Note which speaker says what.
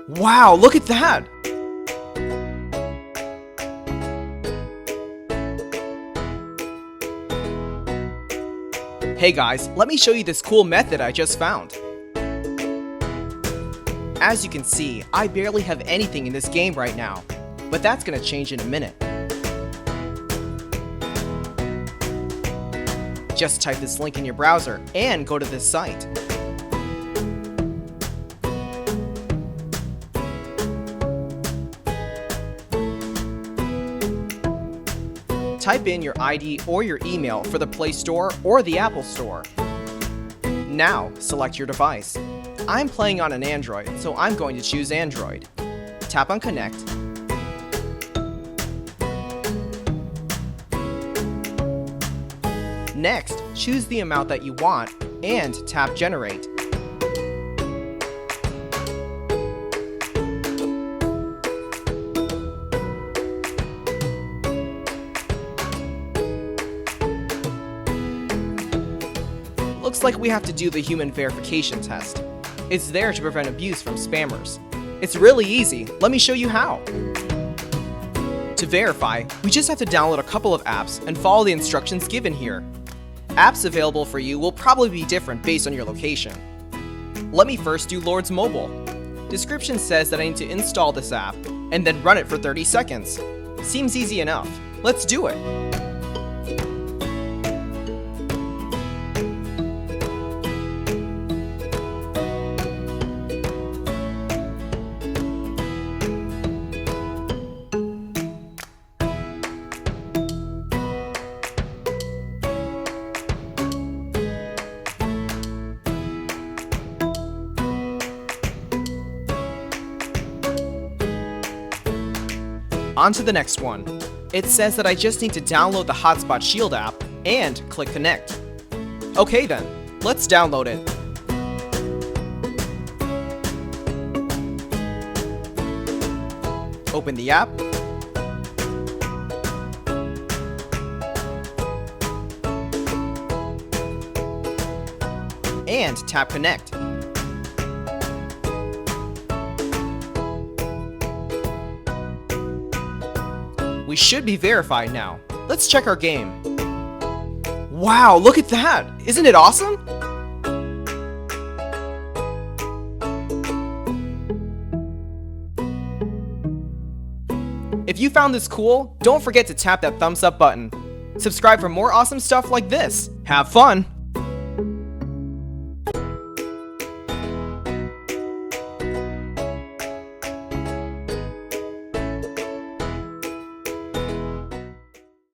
Speaker 1: Wow, look at that! Hey guys, let me show you this cool method I just found. As you can see, I barely have anything in this game right now, but that's gonna change in a minute. Just type this link in your browser and go to this site. Type in your ID or your email for the Play Store or the Apple Store. Now, select your device. I'm playing on an Android, so I'm going to choose Android. Tap on Connect. Next, choose the amount that you want and tap Generate. Looks like we have to do the human verification test. It's there to prevent abuse from spammers. It's really easy. Let me show you how. To verify, we just have to download a couple of apps and follow the instructions given here. Apps available for you will probably be different based on your location. Let me first do Lord's Mobile. Description says that I need to install this app and then run it for 30 seconds. Seems easy enough. Let's do it. On to the next one. It says that I just need to download the Hotspot Shield app and click Connect. Okay then, let's download it. Open the app. And tap Connect. We should be verified now. Let's check our game. Wow, look at that! Isn't it awesome? If you found this cool, don't forget to tap that thumbs up button. Subscribe for more awesome stuff like this. Have fun!